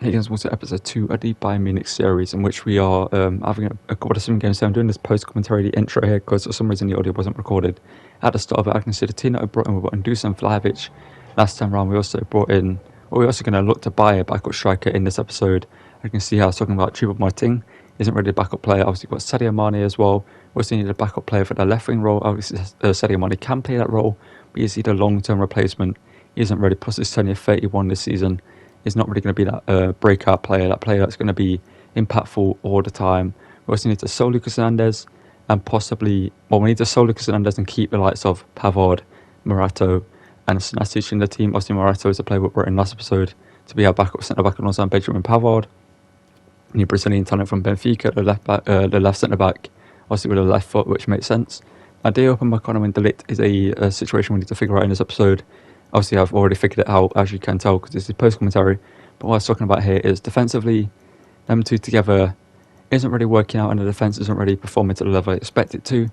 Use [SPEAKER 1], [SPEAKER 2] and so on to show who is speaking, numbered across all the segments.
[SPEAKER 1] Hey guys, welcome to episode 2 of the Bayern Munich series, in which we are having a couple of sim games. So I'm doing this post-commentary intro here because for some reason the audio wasn't recorded at the start of it. I can see the team that I brought in. We brought in Dusan Vlahovic last time around. We also brought in, we're also going to look to buy a backup striker in this episode. I can see how I was talking about Triple Martin isn't really a backup player. Obviously we've got Sadio Mane as well. We also need a backup player for the left wing role. Obviously Sadio Mane can play that role, but he's either long-term replacement. He isn't ready, plus he's turning 31 this season. Is not really going to be that breakout player, that player that's going to be impactful all the time. We also need to sell Lucas Hernandez and possibly, well, we need to sell Lucas Hernandez and keep the likes of Pavard, Morato, and Sinasic in the team. Obviously, Morato is a player we brought in last episode to be our backup centre back alongside Benjamin Pavard. New Brazilian talent from Benfica, the left centre back, obviously with a left foot, which makes sense. Adeopa, McConnell, and De Ligt is a situation we need to figure out in this episode. Obviously, I've already figured it out, as you can tell, because this is post-commentary. But what I was talking about here is defensively, them two together isn't really working out, and the defence isn't really performing to the level I expect it to.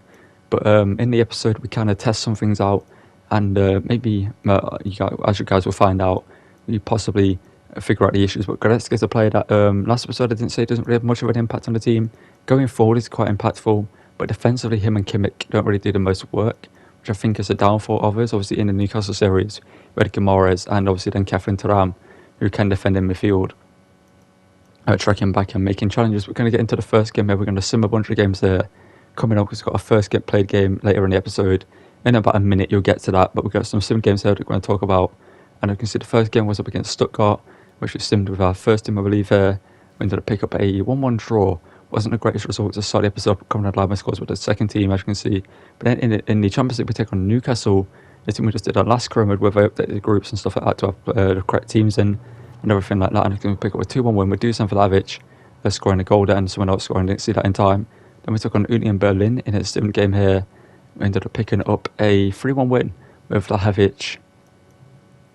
[SPEAKER 1] But in the episode, we kind of test some things out, and maybe, as you guys will find out, we possibly figure out the issues. But Goretzka is a player that last episode I didn't say doesn't really have much of an impact on the team. Going forward, he's quite impactful, but defensively, him and Kimmich don't really do the most work, which I think is a downfall of us. Obviously, in the Newcastle series, we had Guimaraes and obviously then Catherine Thuram, who can defend in midfield, tracking back and making challenges. We're going to get into the first game here. We're going to sim a bunch of games there coming up, because we've got a first get played game later in the episode. In about a minute, you'll get to that, but we've got some sim games here that we're going to talk about. And I can see the first game was up against Stuttgart, which we simmed with our first team, I believe, here. We ended up picking up a 1-1 draw. Wasn't the greatest result to start the episode, coming out live my scores with the second team, as you can see. But then in the Champions League, we take on Newcastle, the team we just did our last scrum with, where I updated the groups and stuff like that to have the correct teams in and everything like that. And I can pick up a 2-1 win with Dusan Vlahovic scoring a goal there, and someone else scoring. Didn't see that in time. Then we took on Union Berlin in its second game here. We ended up picking up a 3-1 win with Vlahovic,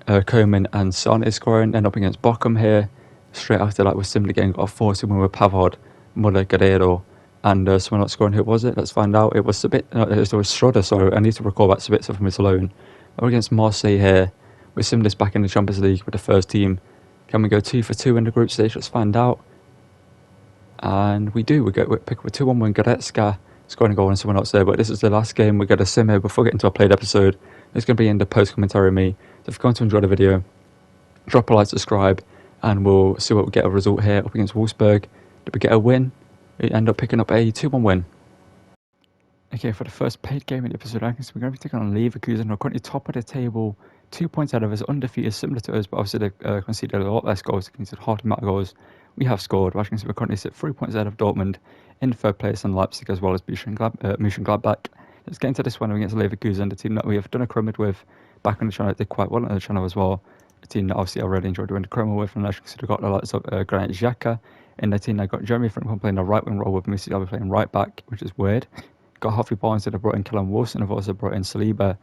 [SPEAKER 1] Koeman and Son is scoring. End up against Bochum here. Straight after that, we simmed again, got a 4-2 win with Pavard, Muller, Guerrero, and someone else scoring. Who was it? Let's find out. It was it was Schroeder, sorry. I need to recall that Sabitzer from his alone. We're against Marseille here. We simmed this back in the Champions League with the first team. Can we go 2 for 2 in the group stage? Let's find out. And we do. We pick up a 2-1 win. Goretzka scoring a goal and someone else there. But this is the last game. We got a sim here before getting to our played episode. It's going to be in the post commentary of me. So if you're going to enjoy the video, drop a like, subscribe, and we'll see what we get a result here up against Wolfsburg. Did we get a win? We end up picking up a 2-1 win. Okay, for the first paid game in the episode, I can see we're going to be taking on Leverkusen. We're currently top of the table, 2 points out of us, undefeated, similar to us, but obviously they've conceded a lot less goals, they conceded half the amount of goals we have scored. As you can see, we're currently sit 3 points ahead of Dortmund in third place, and Leipzig as well as Mönchengladbach. Let's get into this one against Leverkusen, the team that we have done a scrum with back on the channel. Did quite well on the channel as well. A team that obviously I really enjoyed doing the scrum with, and as you can see, we've got the likes of Granit Xhaka. In the team, I got Jeremy Frimpong playing the right wing role with Musiala playing right back, which is weird. Got Harvey Barnes that have brought in Callum Wilson, have also brought in Saliba.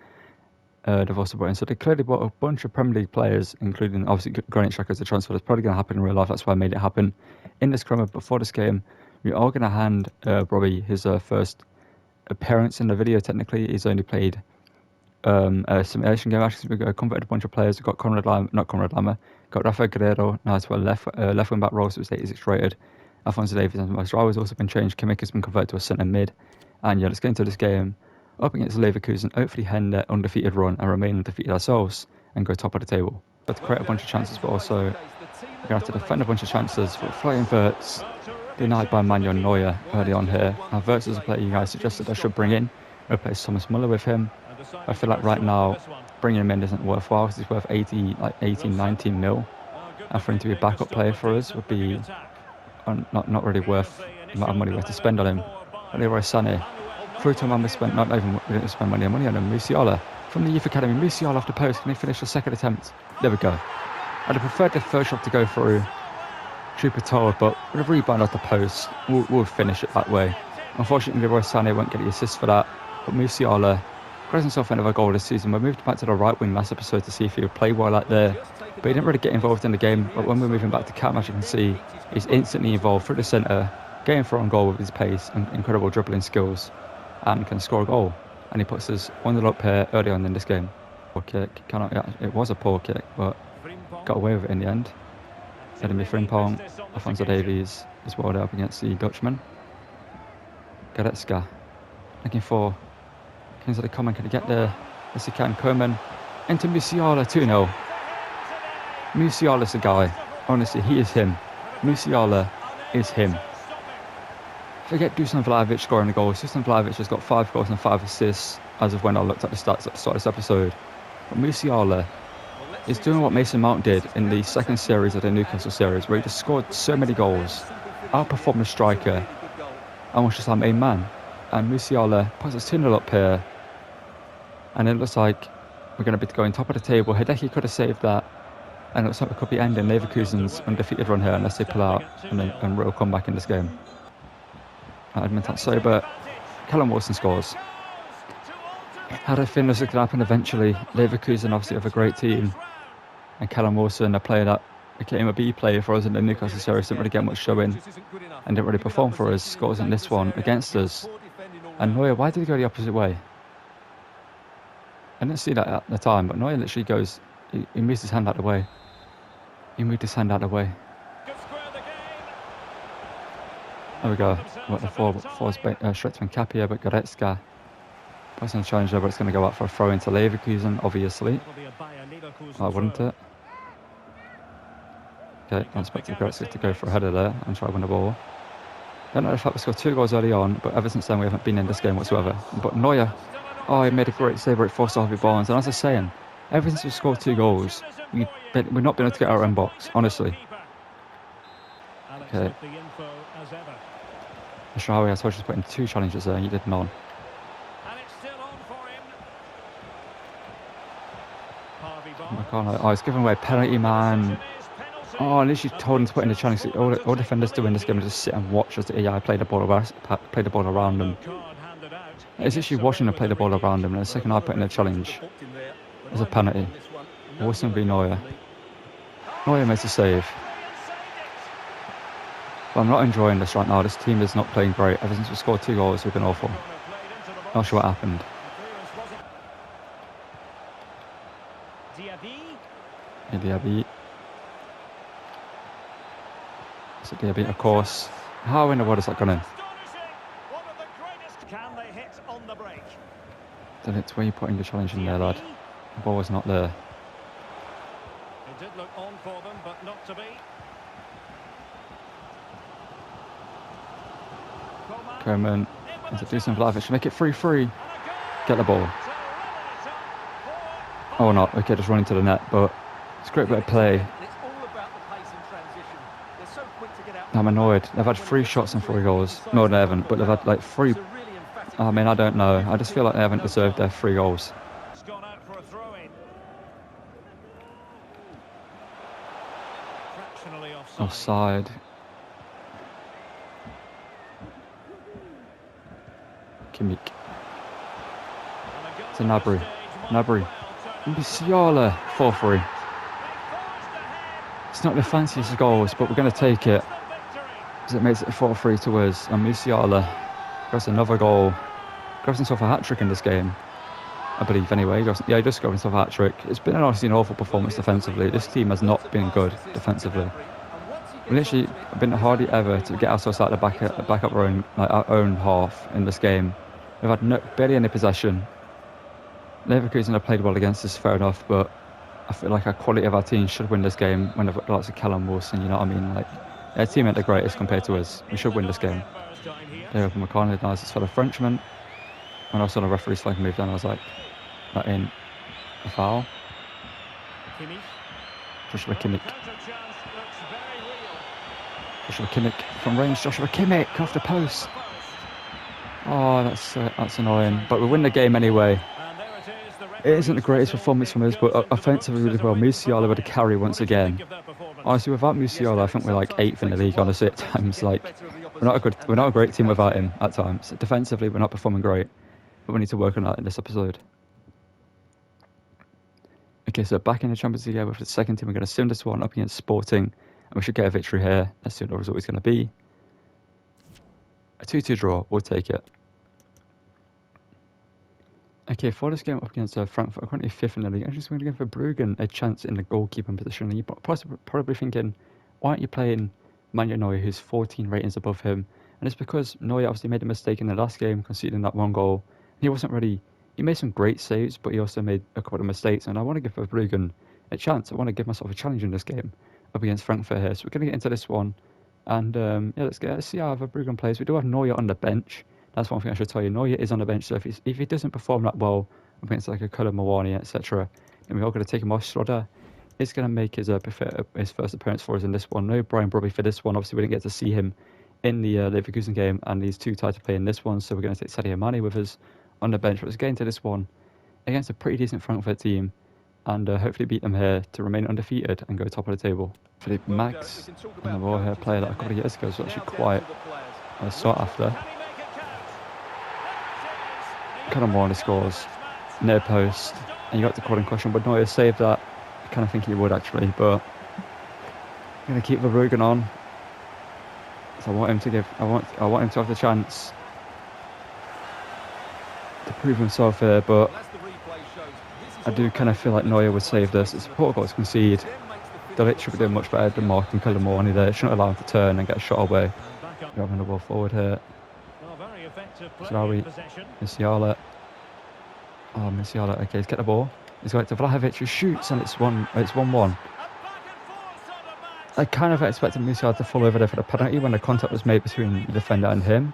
[SPEAKER 1] They've also brought in, so they clearly brought a bunch of Premier League players, including obviously Granit Xhaka as a transfer that's probably going to happen in real life. That's why I made it happen in this scrum. Before this game, we are going to hand Robbie his first appearance in the video. Technically, he's only played a simulation game. Actually, we converted a bunch of players. We've got got Rafael Guerrero now to a left wing back role, so it's 86 rated. Alphonso Davies and Masraoui has also been changed. Kimmich has been converted to a centre mid. And yeah, let's get into this game up against Leverkusen. Hopefully end their undefeated run and remain undefeated ourselves and go top of the table. Got to create a bunch of chances, but also we're going to have to defend a bunch of chances. But flying Wirtz denied by Manuel Neuer early on here. Now Wirtz is a player you guys suggested I should bring in. Replace Thomas Muller with him. I feel like right now bringing him in isn't worthwhile, because he's worth 18, 19 mil. And for him to be a backup player for us would be not really worth the amount of money we have to spend on him. Leroy Sané, through to a man we didn't spend money on him. Musiala from the youth academy. Musiala off the post. Can he finish the second attempt? There we go. I'd have preferred the first shot to go through Chupator, but with a rebound off the post, we'll finish it that way. Unfortunately, Leroy Sané won't get the assist for that, but Musiala got himself another goal this season. We moved back to the right wing last episode to see if he would play well out there, but he didn't really get involved in the game. But when we're moving back to Cam, as you can see, he's instantly involved through the centre, getting for on goal with his pace and incredible dribbling skills, and can score a goal. And he puts us 1-0 up here early on in this game. Poor kick. It was a poor kick, but got away with it in the end. Edemy Frimpong, Alfonso Davies is walled up against the Dutchman. Goretzka looking for Kingsley Coman. Can he get there? Yes, he can. Koeman into Musiala, 2-0. Musiala's the guy. Honestly, he is him. Musiala is him. Forget Dusan Vlahovic scoring the goals. Dusan Vlahovic has got 5 goals and 5 assists as of when I looked at the stats at the start of this episode. But Musiala is doing what Mason Mount did in the second series of the Newcastle series, where he just scored so many goals, outperformed the striker, and was just our main man. And Musiala puts us 2-0 up here, and it looks like we're going to be going top of the table. Hideki could have saved that, and it looks like we could be ending Leverkusen's undefeated run here unless they pull out and real comeback in this game. Edmonton sober. Callum Wilson scores. Had a feeling this was going to happen eventually. Leverkusen obviously have a great team, and Callum Wilson, a player that became a B player for us in the Newcastle series, didn't really get much showing and didn't really perform for us. Scores in this one against us. And Neuer, why did he go the opposite way? I didn't see that at the time, but Neuer literally goes, he moves his hand out of the way. He moved his hand out of the way. There we go. What the four straight to Capia, but Goretzka puts in a challenge there, but it's going to go out for a throw into Leverkusen, obviously. Why wouldn't it? Okay, I expected Goretzka to go for a header there and try to win the ball. Don't know the fact we scored 2 goals early on, but ever since then we haven't been in this game whatsoever. But Neuer, he made a great save where it forced Harvey Barnes. And as I was saying, ever since we scored 2 goals, we've not been able to get our own box, honestly. Okay. Ashrawi, I told you to put in 2 challenges there, and you did none. He's giving away a penalty, man. I literally told him to put in a challenge. All defenders do in this game is just sit and watch as the AI play the ball around them. It's literally watching them play the ball around them, and the second I put in a challenge, there's a penalty. Wilson v Neuer. Neuer makes a save. But I'm not enjoying this right now. This team is not playing great. Ever since we scored 2 goals, we've been awful. Not sure what happened. Diaby. So Diaby, of course. How in the world is that gone in? Then it's where you putting the challenge in there, lad. The ball was not there.
[SPEAKER 2] It did look on for them, but not to be.
[SPEAKER 1] Koeman into Dusan Vlahovic. Make it 3-3. Get the ball. Oh, not. Okay, just run into the net, but it's a great bit of play. I'm annoyed. They've had 3 shots and 3 goals. No, they haven't, but they've had like 3. I mean, I don't know. I just feel like they haven't deserved their 3 goals. Offside. Kimmich. To Gnabry. Musiala, 4-3. It's not the fanciest goals, but we're going to take it, because it makes it 4-3 to us. And Musiala grabs another goal. Grabs himself a hat-trick in this game, I believe, anyway. He just got himself a hat-trick. It's been honestly an awful performance defensively. This team has not been good defensively. We've literally been hardly ever to get ourselves out of the back up our own half in this game. We've had barely any possession. Leverkusen have played well against us, fair enough, but I feel like our quality of our team should win this game when they've got the likes of Callum Wilson, you know what I mean? Like, their team ain't the greatest compared to us. We should win this game. David McConnell denies this for the Frenchman. When I saw the referee's flag move down, I was like, that ain't a foul. Joshua Kimmich. Joshua Kimmich from range. Joshua Kimmich off the post. Oh, that's annoying. But we win the game anyway. It isn't the greatest performance from us, but offensively really well. Musiala with a carry once again. Honestly, without Musiala, I think we're like 8th in the league. Honestly, at times, like we're not a great team without him. At times, defensively, we're not performing great, but we need to work on that in this episode. Okay, so back in the Champions League with the second team, we're going to sim this one up against Sporting, and we should get a victory here. Let's see what the result is going to be. A 2-2 draw. We'll take it. Okay, for this game up against Frankfurt, currently 5th in the league. I'm just going to give for Bruggen a chance in the goalkeeping position. And you're probably thinking, why aren't you playing Manuel Neuer, who's 14 ratings above him? And it's because Neuer obviously made a mistake in the last game, conceding that one goal. He wasn't really... He made some great saves, but he also made a couple of mistakes. And I want to give Verbruggen a chance. I want to give myself a challenge in this game up against Frankfurt here. So we're going to get into this one. And yeah, let's see how Verbruggen plays. We do have Neuer on the bench. That's one thing I should tell you. Neuer is on the bench, so if he doesn't perform that well against like a Cullen Mawani, etc., then we're all going to take him off. Schroeder is going to make his first appearance for us in this one. No Brian Brobby for this one. Obviously, we didn't get to see him in the Leverkusen game, and he's too tired to play in this one, so we're going to take Sadio Mane with us on the bench. But let's get into this one against a pretty decent Frankfurt team, and hopefully beat them here to remain undefeated and go top of the table. Philippe Max, and the ball here, player that a couple of years ago was actually quite sought after. Kind of more scores, near post, and you got the calling question, but Neuer saved that. I kind of think he would actually, but I'm going to keep Verbruggen on. So I want him to have the chance to prove himself here, but I do kind of feel like Neuer would save this. It's a poor goal to concede. De Ligt should be doing much better than marking Cullen Mawani there. Shouldn't allow him to turn and get a shot away. We're having the ball forward here. Sarawi, Musiala. Oh, Musiala. Okay, he's get the ball. He's got it to Vlahovic, who shoots, and it's 1-1. I kind of expected Musiala to fall over there for the penalty when the contact was made between the defender and him,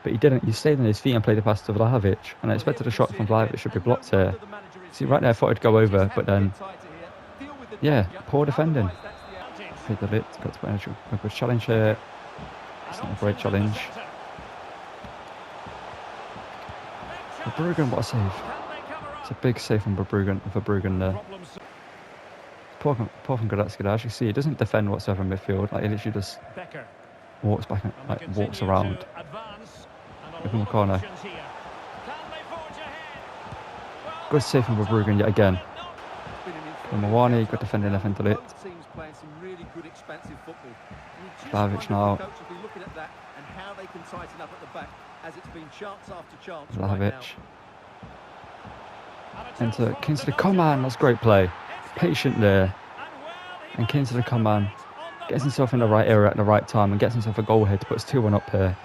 [SPEAKER 1] but he didn't. He stayed on his feet and played the pass to Vlahovic, and I expected a shot from Vlahovic should be blocked here. See, right there, I thought it'd go over, but then, yeah, poor defending. Hit the got to put in a good challenge here. It's not a great challenge. Verbruggen, what a save. It's a big save from Verbruggen there. Poor from Goretzka there. As you see, he doesn't defend whatsoever in midfield. Like, he literally just walks back and walks around. Open the corner. Good save from Verbruggen yet again. From Mawani, good defending left into it. Vlahovic now. Vlahovic. Into Kingsley Coman, that's great play. Patient there. And Kingsley Coman gets himself in the right area at the right time and gets himself a goal here to put us 2-1 up here.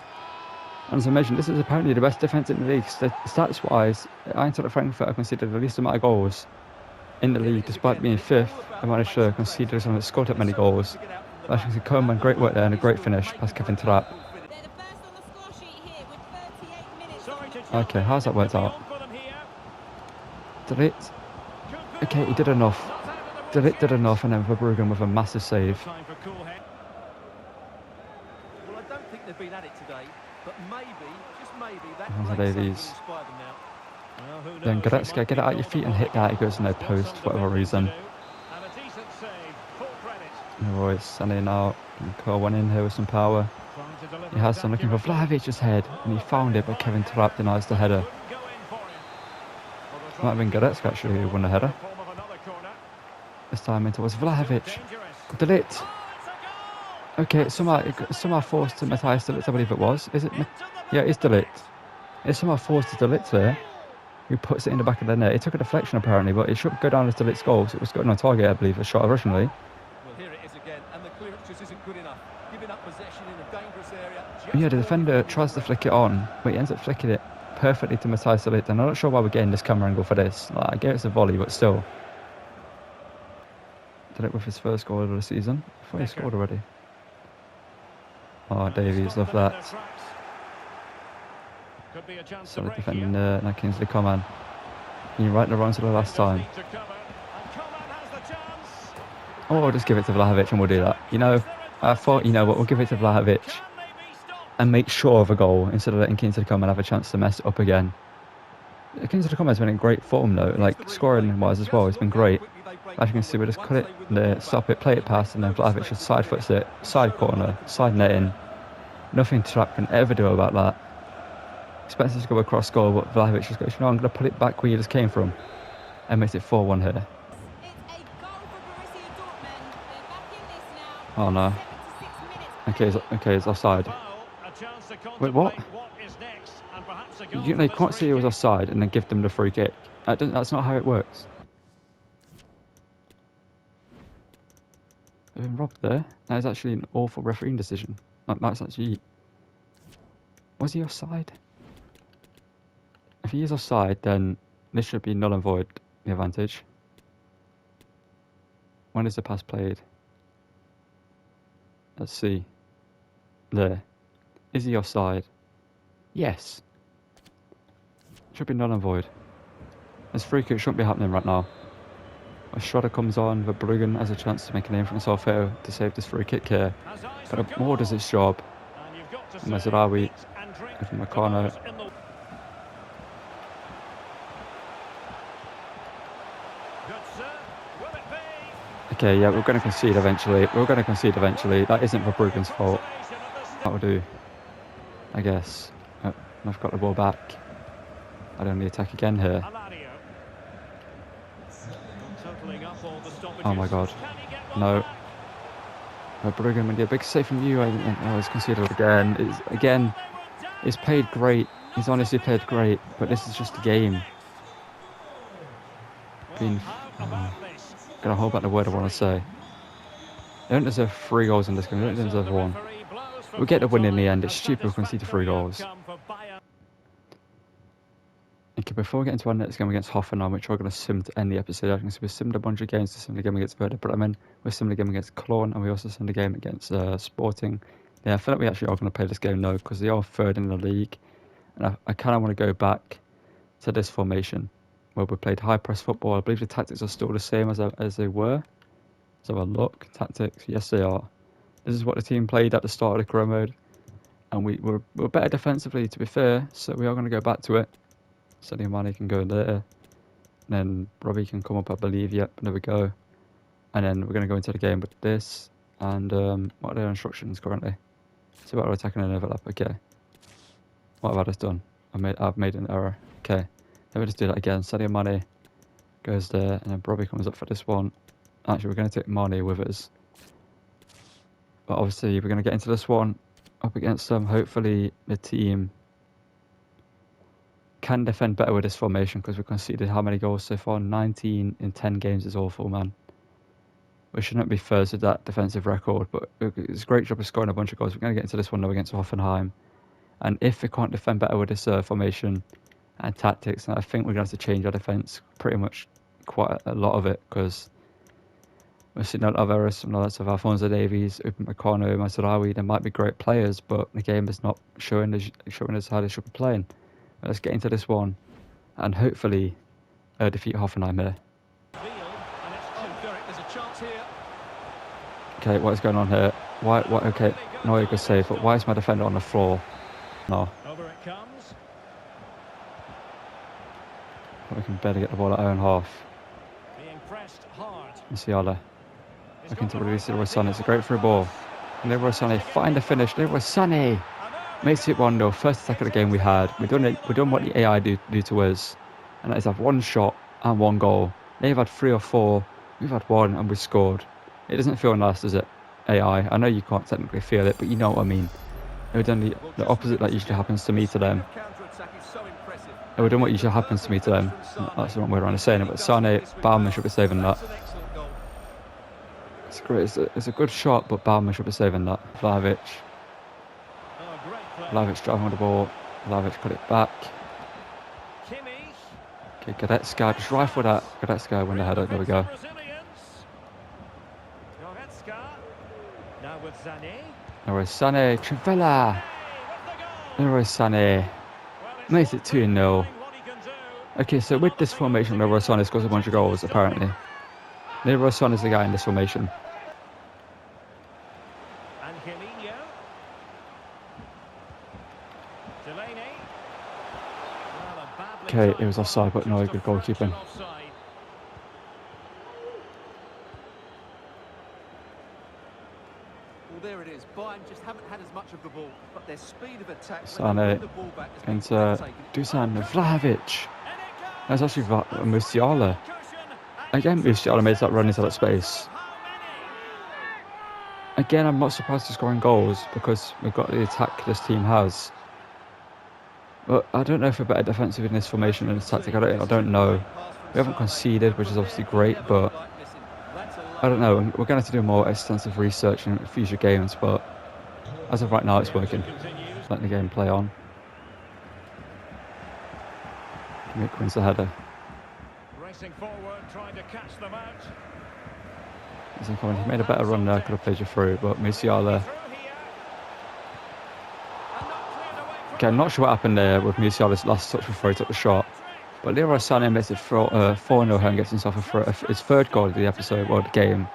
[SPEAKER 1] And as I mentioned, this is apparently the best defence in the league. Stats wise, Eintracht Frankfurt have conceded the least amount of goals in the league, despite being fifth. They managed to concede someone that scored that many goals. As you can see, Coman, great work there and a great finish past Kevin Trapp. Okay, how's that worked out? De Ligt. Okay, he did enough. De Ligt did enough, and then Verbruggen with a massive save.
[SPEAKER 2] Well, I don't think they've been at it today, but maybe, just maybe, that
[SPEAKER 1] Davies. Then Goretzka, get it out your feet and hit that. He goes in their post for whatever reason. Royce, Sané now. Cole went in here with some power. He has some looking for Vlahovic's head, and he found it, but Kevin Trapp denies the header. Might have been Goretzka actually who won the header. This time in towards Vlahovic. De Ligt. Okay, somehow forced to Matthias De Ligt, I believe it was. Is it? Yeah, it's De Ligt. It's somehow forced to De Ligt there, who puts it in the back of the net. It took a deflection apparently, but it should go down as De Ligt's goal. So it was going on target, I believe, a shot originally.
[SPEAKER 2] Well, here it is again, and the clearance just isn't good enough. Giving up possession in a dangerous area.
[SPEAKER 1] Yeah, the defender tries to flick it on, but he ends up flicking it perfectly to Matthias De Ligt. And I'm not sure why we're getting this camera angle for this. Like, I guess it's a volley, but still. De Ligt with his first goal of the season. I thought he scored already. Oh, Davies, love that. Solid defending there. Now Kingsley Coman. Can you right the runs to the last time? Oh, I'll just give it to Vlahovic and we'll do that. You know, I thought, you know what, we'll give it to Vlahovic and make sure of a goal instead of letting Kingsley Coman have a chance to mess it up again. Kingsley Coman's been in great form though, like scoring wise as well, it's been great. As you can see, we just cut it there, stop it, play it past, and then Vlahovic just side foots it, side corner, side netting. Nothing Trapp can ever do about that. Expects us to go across goal, but Vlahovic just goes, you know, I'm going to pull it back where you just came from. And makes it 4-1 here. Oh no. Okay, it's offside. Wait, what? You know, you can't see it was offside and then give them the free kick. That's not how it works. been robbed there. That is actually an awful refereeing decision. That's actually... Was he offside? If he is offside, then this should be null and void, the advantage. When is the pass played? Let's see. There. Is he offside? Yes. Should be null and void. This free kick shouldn't be happening right now. A Schroeder comes on, Verbruggen has a chance to make a name for himself here to save this free kick here. But Moore does its job. Mazraoui from Meccano. Okay, yeah, we're going to concede eventually. That isn't Verbruggen's fault. That will do, I guess. Oh, I've got the ball back. I don't need to attack again here. Oh my god. No. Verbruggen would be a big save from you. Oh, he's conceded again. He's played great. He's honestly played great. But this is just a game. Gonna hold back the word I want to say. They don't deserve 3 goals in this game. They don't deserve 1. We'll get the win in the end. It's stupid we concede 3 goals. Okay, before we get into our next game against Hoffenheim, which we're going to sim to end the episode, I think we simmed a bunch of games to sim the game against Werder Bremen. We simmed a game against Cologne, and we also simmed a game against Sporting. Yeah, I feel like we actually are going to play this game now because they are 3rd in the league. And I kind of want to go back to this formation where we played high press football. I believe the tactics are still the same as they were. Let's have a look. Tactics, yes they are. This is what the team played at the start of the career mode. And we're better defensively, to be fair, so we are going to go back to it. Sadio Mane can go there. And then Robbie can come up, I believe. Yep, there we go. And then we're going to go into the game with this. And what are their instructions currently? So about attacking an overlap. Okay. What have I just done? I've made an error. Okay. Let me just do that again. Sadio Mane goes there. And then Robbie comes up for this one. Actually, we're going to take Mane with us. But obviously, we're going to get into this one up against them. Hopefully, the team can defend better with this formation because we conceded how many goals so far? 19 in 10 games is awful, man. We shouldn't be first with that defensive record, but it's a great job of scoring a bunch of goals. We're going to get into this one now against Hoffenheim. And if we can't defend better with this formation and tactics, I think we're going to have to change our defence pretty much quite a lot of it because we're seeing a lot of errors from the likes of Alphonso Davies, Upamecano, Mazraoui. They might be great players, but the game is not showing us how they should be playing. Let's get into this one and hopefully defeat Hoffenheim here. Okay, what is going on here? Why? Okay, no, good save, but why is my defender on the floor? No.
[SPEAKER 2] Over it comes.
[SPEAKER 1] We can barely get the ball at our own half.
[SPEAKER 2] Being pressed hard.
[SPEAKER 1] Musiala looking to release Leroy Sané. It's a great through ball. And Leroy Sané find the finish. Leroy Sané makes it 1-0. First attack of the game we had. We've done what the AI do to us, and that is have 1 shot and 1 goal. They've had 3 or 4. We've had 1 and we scored. It doesn't feel nice, does it? AI. I know you can't technically feel it, but you know what I mean. We've done the opposite that usually happens to me to them. We've done what usually happens to me to them. That's the wrong way around of saying it, but Sané, Baumann should be saving that. It's great. It's a good shot, but Baumann should be saving that. Vlahovic driving with the ball. Vlahovic cut it back. Okay, Goretzka just rifle that. Goretzka win the header. There we go. Leroy Sané, Trivela. Leroy Sané makes it 2-0. Okay, so with this formation, Leroy Sané scores a bunch of goals, apparently. Leroy Sané is the guy in this formation. Okay, it was offside, but no, good goalkeeping.
[SPEAKER 2] Well, there it is. Bayern just haven't had as much of the ball, but their speed of attack.
[SPEAKER 1] Sané into Dusan Vlahovic. That's actually Musiala. Again, Musiala made that run into that space. Again, I'm not surprised to scoring goals because we've got the attack this team has. But I don't know if we're better defensive in this formation and this tactic. I don't know. We haven't conceded, which is obviously great, but I don't know. We're going to have to do more extensive research in future games, but as of right now, it's working. Just letting the game play on. Kimmich wins the header.
[SPEAKER 2] Racing forward, trying to catch them out.
[SPEAKER 1] He made a better run there, could have played you through, but Musiala. Okay, I'm not sure what happened there with Musiala's last touch before he took the shot. But Leroy Sané makes it 4-0 and gets himself his third goal of the episode, well, the game.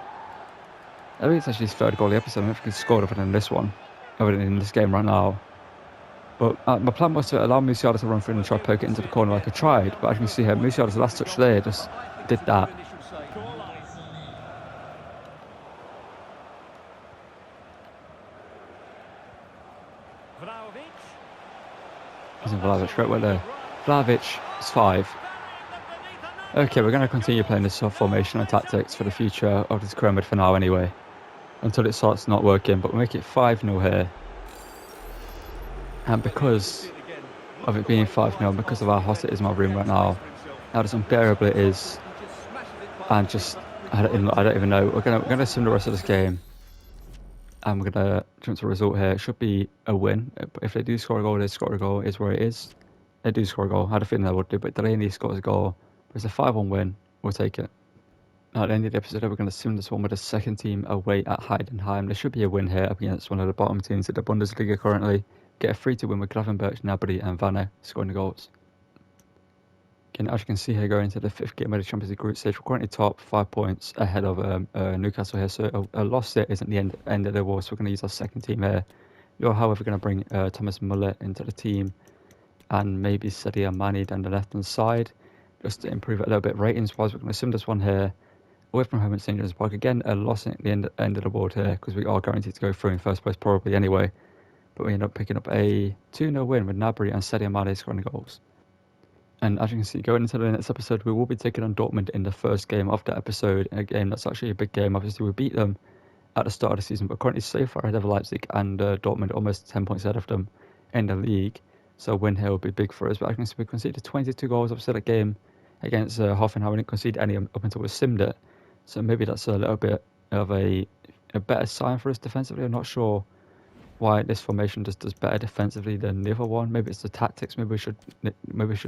[SPEAKER 1] I think it's actually his third goal of the episode. I don't know if he scored other than this one, other than in this game right now. But my plan was to allow Musiala to run through and try to poke it into the corner like I tried. But as you can see here, Musiala's last touch there just did that. Isn't Vlahovic straight away there? Vlahovic is 5. Okay, we're going to continue playing this soft formation and tactics for the future of this career mode for now anyway. Until it starts not working, but we'll make it 5-0 here. And because of it being 5-0, because of how hot it is in my room right now, how unbearable it is, and just, I don't even know, we're going to sim the rest of this game. And we're going to jump to a result here. It should be a win. If they do score a goal, they score a goal, is where it is. They do score a goal. I had a feeling they would do, but Delaney scores a goal. But it's a 5-1 win. We'll take it. Now, at the end of the episode, we're going to sim this one with the second team away at Heidenheim. There should be a win here up against one of the bottom teams in the Bundesliga currently. Get a 3-2 win with Gravenberch, Gnabry and Vanne scoring the goals. Again, as you can see here, going into the 5th game of the Champions League group stage, we're currently top 5 points ahead of Newcastle here. So a loss there isn't the end of the war. So we're going to use our second team here. You're, however, going to bring Thomas Muller into the team and maybe Sadio Mane down the left-hand side just to improve it a little bit ratings-wise. We're going to sim this one here away from home at St. James's Park. Again, a loss at the end of the board here because we are guaranteed to go through in first place probably anyway. But we end up picking up a 2-0 win with Gnabry and Sadio Mane scoring the goals. And as you can see, going into the next episode, we will be taking on Dortmund in the first game of that episode. A game that's actually a big game. Obviously, we beat them at the start of the season, but currently so far ahead of Leipzig and Dortmund, almost 10 points ahead of them in the league. So a win here will be big for us. But as you can see, we conceded 22 goals. Obviously, that game against Hoffenheim, we didn't concede any up until we simmed it. So maybe that's a little bit of a better sign for us defensively. I'm not sure why this formation just does better defensively than the other one. Maybe it's the tactics. Maybe we should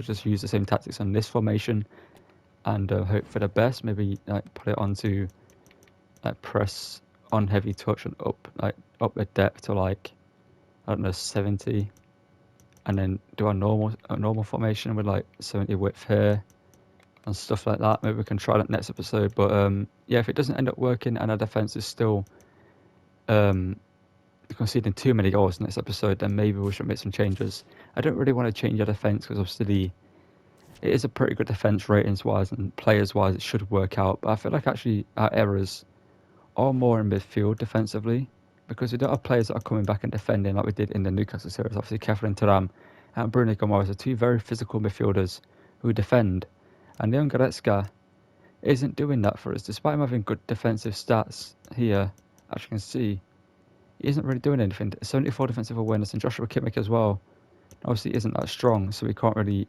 [SPEAKER 1] just use the same tactics on this formation and hope for the best. Maybe put it onto press on heavy touch and up the depth to I don't know 70, and then do a normal formation with 70 width here and stuff like that. Maybe we can try that next episode. But yeah, if it doesn't end up working and our defense is still conceding too many goals in this episode, then maybe we should make some changes. I don't really want to change our defence because obviously it is a pretty good defence ratings wise and players wise it should work out, but I feel like actually our errors are more in midfield defensively because we don't have players that are coming back and defending like we did in the Newcastle series. Obviously Kefren Thuram and Bruno Gomes are two very physical midfielders who defend, and Leon Goretzka isn't doing that for us despite him having good defensive stats here. As you can see, he isn't really doing anything. 74 defensive awareness, and Joshua Kimmich as well obviously isn't that strong, so we can't really.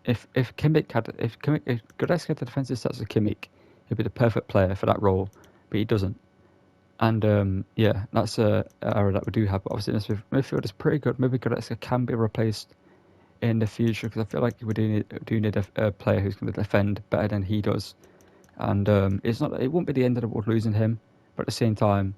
[SPEAKER 1] If Goretzka had the defensive stats of Kimmich, he'd be the perfect player for that role, but he doesn't. And yeah, that's an error that we do have. But obviously, this midfield is pretty good. Maybe Goretzka can be replaced in the future because I feel like we do need a player who's going to defend better than he does. And it won't be the end of the world losing him, but at the same time,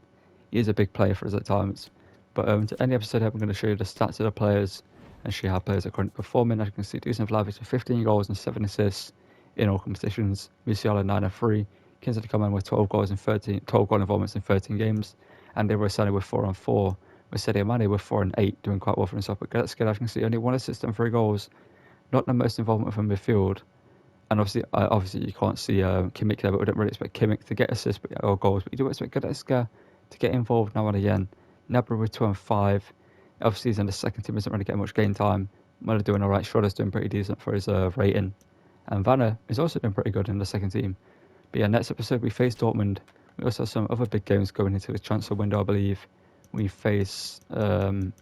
[SPEAKER 1] he is a big player for us at times. But to end the episode here, I'm going to show you the stats of the players and show you how players are currently performing. As you can see, Dusan Vlahovic with 15 goals and 7 assists in all competitions. Musiala 9 and 3. Kingsley Coman with 12 goal involvements in 13 games. And Leroy Sané with 4 and 4. With Sadio Mane with 4 and 8, doing quite well for himself. But that's good. As you can see, only 1 assist and 3 goals. Not the most involvement from midfield. And obviously you can't see Kimmich there, but we don't really expect Kimmich to get assists or goals. But you do expect Goretzka to get involved now and again. Gnabry with 2 and 5. Obviously he's in the second team, doesn't really get much game time. Muller doing alright. Schroeder's doing pretty decent for his rating. And Vanne is also doing pretty good in the second team. But yeah, next episode we face Dortmund. We also have some other big games going into the transfer window, I believe. We face not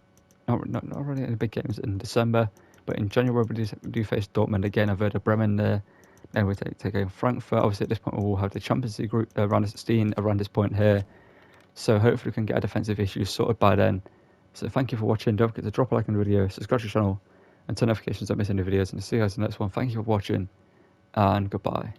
[SPEAKER 1] really any big games in December, but in January we do face Dortmund again. I've heard of Bremen there. Then we take on Frankfurt. Obviously, at this point, we'll have the Champions League group round of 16 around this point here. So hopefully, we can get our defensive issues sorted by then. So thank you for watching. Don't forget to drop a like on the video, subscribe to the channel, and turn notifications, don't miss any videos. And see you guys in the next one. Thank you for watching, and goodbye.